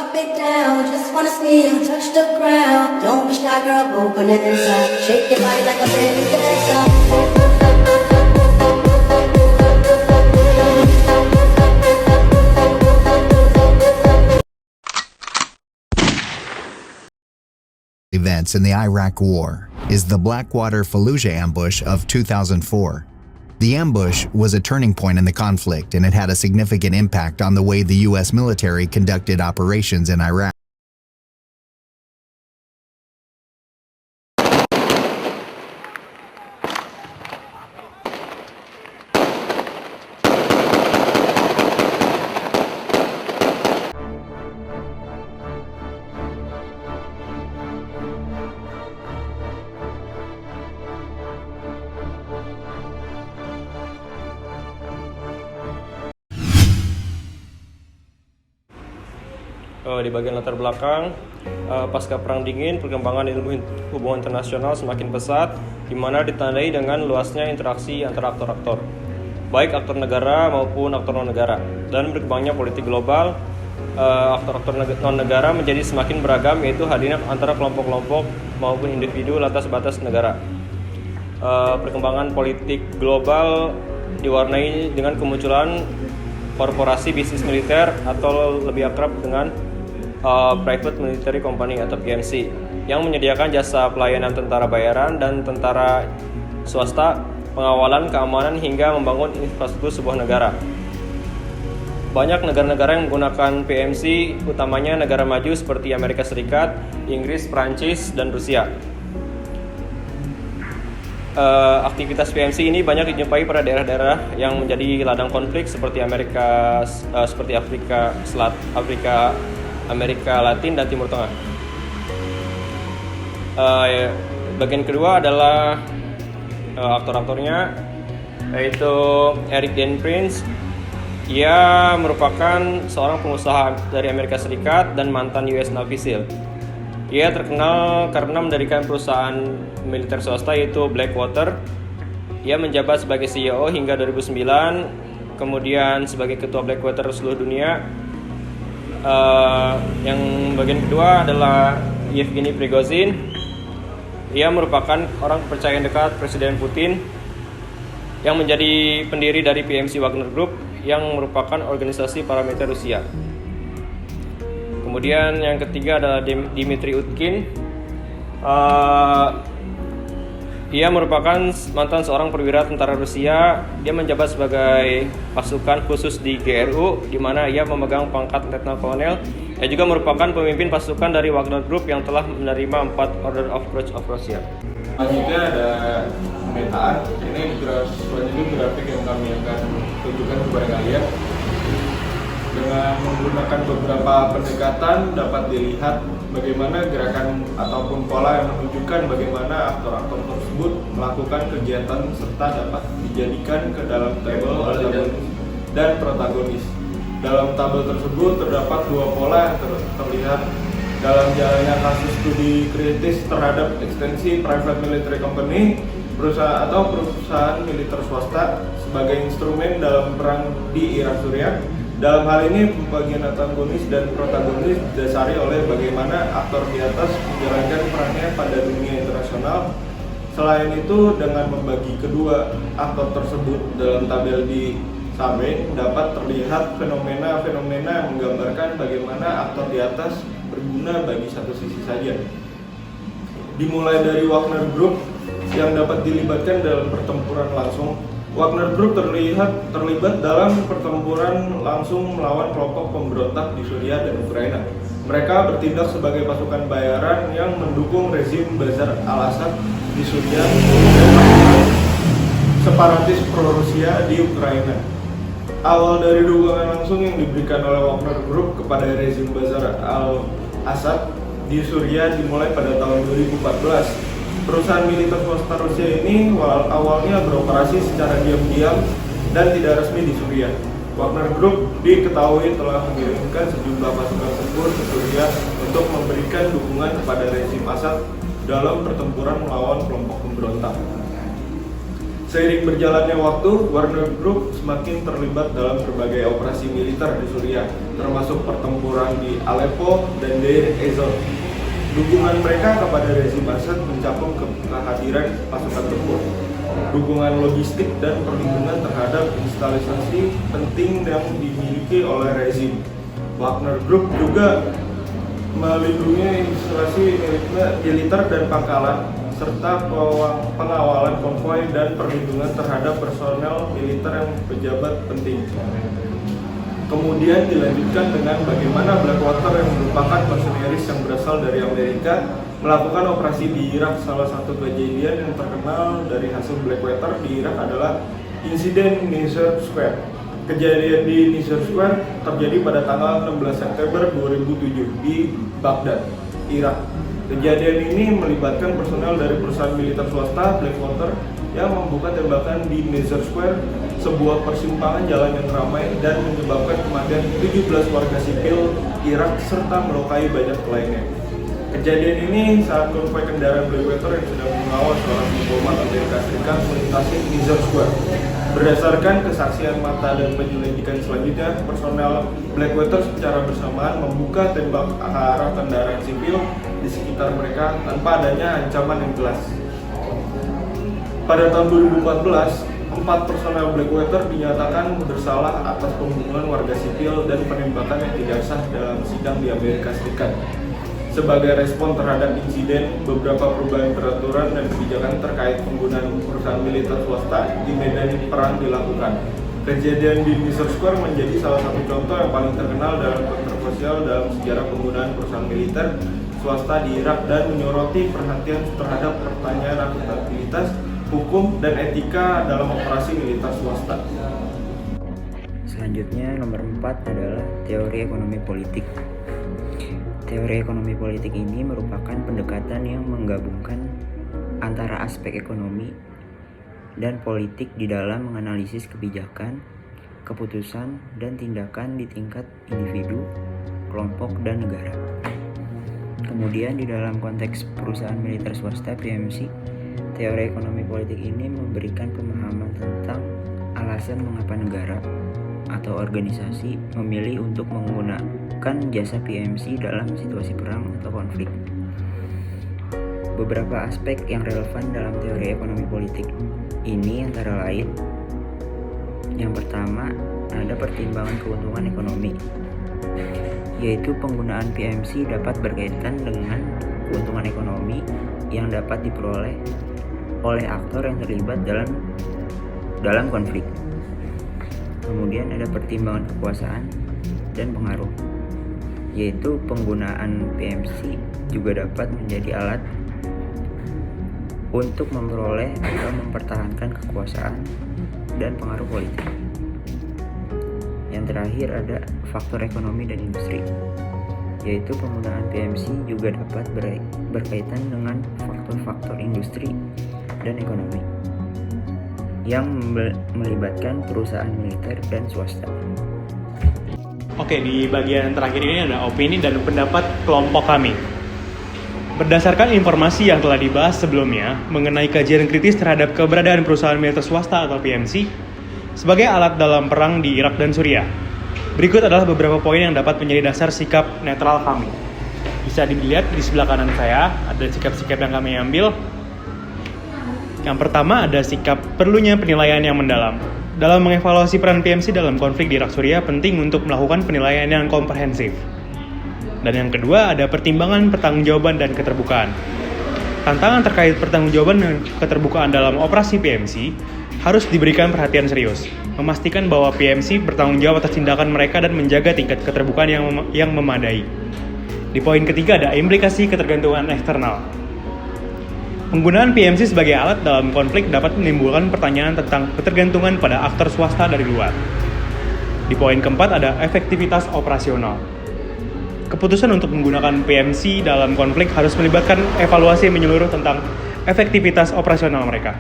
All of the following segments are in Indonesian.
drop it down. Just wanna see you touch the ground. Don't be shy, girl, open it inside. Shake your body like a belly dancer. Events in the Iraq War is the Blackwater Fallujah ambush of 2004. The ambush was a turning point in the conflict, and it had a significant impact on the way the U.S. military conducted operations in Iraq. Di bagian latar belakang, pasca Perang Dingin, perkembangan ilmu hubungan internasional semakin pesat, di mana ditandai dengan luasnya interaksi antara aktor-aktor, baik aktor negara maupun aktor non-negara, dan berkembangnya politik global. Aktor-aktor non-negara menjadi semakin beragam, yaitu hadirnya antara kelompok-kelompok maupun individu atas batas negara. Perkembangan politik global diwarnai dengan kemunculan korporasi bisnis militer atau lebih akrab dengan Private Military Company atau PMC, yang menyediakan jasa pelayanan tentara bayaran dan tentara swasta, pengawalan, keamanan, hingga membangun infrastruktur sebuah negara. Banyak negara-negara yang menggunakan PMC, utamanya negara maju seperti Amerika Serikat, Inggris, Prancis, dan Rusia. Aktivitas PMC ini banyak dijumpai pada daerah-daerah yang menjadi ladang konflik seperti Amerika Latin dan Timur Tengah. Bagian kedua adalah aktor-aktornya, yaitu Eric Dan Prince. Ia merupakan seorang pengusaha dari Amerika Serikat dan mantan US Navy SEAL. Ia terkenal karena mendirikan perusahaan militer swasta, yaitu Blackwater. Ia menjabat sebagai CEO hingga 2009, kemudian sebagai ketua Blackwater seluruh dunia. Yang bagian kedua adalah Yevgeny Prigozhin. Ia merupakan orang kepercayaan dekat Presiden Putin yang menjadi pendiri dari PMC Wagner Group, yang merupakan organisasi paramiliter Rusia. Kemudian yang ketiga adalah Dmitry Utkin. Ia merupakan mantan seorang perwira tentara Rusia. Dia menjabat sebagai pasukan khusus di GRU, di mana ia memegang pangkat Letnan Kolonel. Ia juga merupakan pemimpin pasukan dari Wagner Group yang telah menerima 4 Order of Courage of Russia. Selanjutnya ada pemetaan. Ini selanjutnya grafik yang kami akan tunjukkan kepada kalian. Dengan menggunakan beberapa pendekatan dapat dilihat bagaimana gerakan ataupun pola yang menunjukkan bagaimana aktor-aktor tersebut melakukan kegiatan serta dapat dijadikan ke dalam tabel antagonis dan protagonis. Dalam tabel tersebut terdapat dua pola yang terlihat dalam jalannya kasus studi kritis terhadap ekstensi Private Military Company, perusahaan militer swasta sebagai instrumen dalam perang di Irak Suriah. Dalam hal ini, pembagian antagonis dan protagonis didasari oleh bagaimana aktor di atas menjalankan perannya pada dunia internasional. Selain itu, dengan membagi kedua aktor tersebut dalam tabel di samping, dapat terlihat fenomena-fenomena yang menggambarkan bagaimana aktor di atas berguna bagi satu sisi saja. Dimulai dari Wagner Group yang dapat dilibatkan dalam pertempuran langsung. Wagner Group terlibat dalam pertempuran langsung melawan kelompok pemberontak di Suriah dan Ukraina. Mereka bertindak sebagai pasukan bayaran yang mendukung rezim Bashar al-Assad di Suriah dan separatis pro-Rusia di Ukraina. Awal dari dukungan langsung yang diberikan oleh Wagner Group kepada rezim Bashar al-Assad di Suriah dimulai pada tahun 2014. Perusahaan militer swasta Rusia ini awalnya beroperasi secara diam-diam dan tidak resmi di Suriah. Wagner Group diketahui telah mengirimkan sejumlah pasukan tempur ke Suriah untuk memberikan dukungan kepada rezim Assad dalam pertempuran melawan kelompok pemberontak. Seiring berjalannya waktu, Wagner Group semakin terlibat dalam berbagai operasi militer di Suriah, termasuk pertempuran di Aleppo dan Deir ez-Zor. Dukungan mereka kepada rezim Assad mencakup kehadiran pasukan tempur, dukungan logistik dan perlindungan terhadap instalasi penting yang dimiliki oleh rezim. Wagner Group juga melindungi instalasi militer dan pangkalan, serta pengawalan konvoi dan perlindungan terhadap personel militer yang pejabat penting. Kemudian dilanjutkan dengan bagaimana Blackwater yang merupakan mercenaries yang berasal dari Amerika melakukan operasi di Irak. Salah satu kejadian yang terkenal dari hasil Blackwater di Irak adalah insiden Niser Square. Kejadian di Niser Square terjadi pada tanggal 16 September 2007 di Baghdad, Irak. Kejadian ini melibatkan personel dari perusahaan militer swasta Blackwater yang membuka tembakan di Niser Square, sebuah persimpangan jalan yang ramai, dan menyebabkan kematian 17 warga sipil Irak serta melukai banyak lainnya. Kejadian ini saat konvoi kendaraan Blackwater yang sedang mengawal seorang diplomat Amerika Serikat melintasi Niser Square. Berdasarkan kesaksian mata dan penyelidikan selanjutnya, personel Blackwater secara bersamaan membuka tembak ke arah kendaraan sipil di sekitar mereka tanpa adanya ancaman yang jelas. Pada tahun 2014, 4 personel Blackwater dinyatakan bersalah atas pembunuhan warga sipil dan penembakan yang tidak sah dalam sidang di Amerika Serikat. Sebagai respon terhadap insiden, beberapa perubahan peraturan dan kebijakan terkait penggunaan perusahaan militer swasta di medan perang dilakukan. Kejadian di Niser Square menjadi salah satu contoh yang paling terkenal dalam kontroversial dalam sejarah penggunaan perusahaan militer swasta di Irak dan menyoroti perhatian terhadap pertanyaan akuntabilitas, hukum, dan etika dalam operasi militer swasta. Selanjutnya, nomor 4 adalah teori ekonomi politik. Teori ekonomi politik ini merupakan pendekatan yang menggabungkan antara aspek ekonomi dan politik di dalam menganalisis kebijakan, keputusan, dan tindakan di tingkat individu, kelompok, dan negara. Kemudian di dalam konteks perusahaan militer swasta PMC, teori ekonomi politik ini memberikan pemahaman tentang alasan mengapa negara atau organisasi memilih untuk menggunakan jasa PMC dalam situasi perang atau konflik. Beberapa aspek yang relevan dalam teori ekonomi politik ini antara lain: yang pertama, ada pertimbangan keuntungan ekonomi, yaitu penggunaan PMC dapat berkaitan dengan keuntungan ekonomi yang dapat diperoleh oleh aktor yang terlibat dalam konflik. Kemudian ada pertimbangan kekuasaan dan pengaruh, yaitu penggunaan PMC juga dapat menjadi alat untuk memperoleh atau mempertahankan kekuasaan dan pengaruh politik. Yang terakhir ada faktor ekonomi dan industri, yaitu penggunaan PMC juga dapat berkaitan dengan faktor-faktor industri dan ekonomi yang melibatkan perusahaan militer dan swasta. Oke, di bagian terakhir ini ada opini dan pendapat kelompok kami. Berdasarkan informasi yang telah dibahas sebelumnya mengenai kajian kritis terhadap keberadaan perusahaan militer swasta atau PMC sebagai alat dalam perang di Irak dan Suriah, berikut adalah beberapa poin yang dapat menjadi dasar sikap netral kami. Bisa dilihat di sebelah kanan saya, ada sikap-sikap yang kami ambil. Yang pertama ada sikap perlunya penilaian yang mendalam. Dalam mengevaluasi peran PMC dalam konflik di Irak Suriah penting untuk melakukan penilaian yang komprehensif. Dan yang kedua ada pertimbangan pertanggungjawaban dan keterbukaan. Tantangan terkait pertanggungjawaban dan keterbukaan dalam operasi PMC harus diberikan perhatian serius. Memastikan bahwa PMC bertanggung jawab atas tindakan mereka dan menjaga tingkat keterbukaan yang memadai. Di poin ketiga ada implikasi ketergantungan eksternal. Penggunaan PMC sebagai alat dalam konflik dapat menimbulkan pertanyaan tentang ketergantungan pada aktor swasta dari luar. Di poin keempat ada efektivitas operasional. Keputusan untuk menggunakan PMC dalam konflik harus melibatkan evaluasi menyeluruh tentang efektivitas operasional mereka.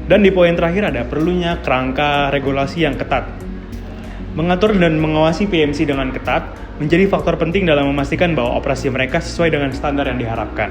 Dan di poin terakhir ada perlunya kerangka regulasi yang ketat. Mengatur dan mengawasi PMC dengan ketat menjadi faktor penting dalam memastikan bahwa operasi mereka sesuai dengan standar yang diharapkan.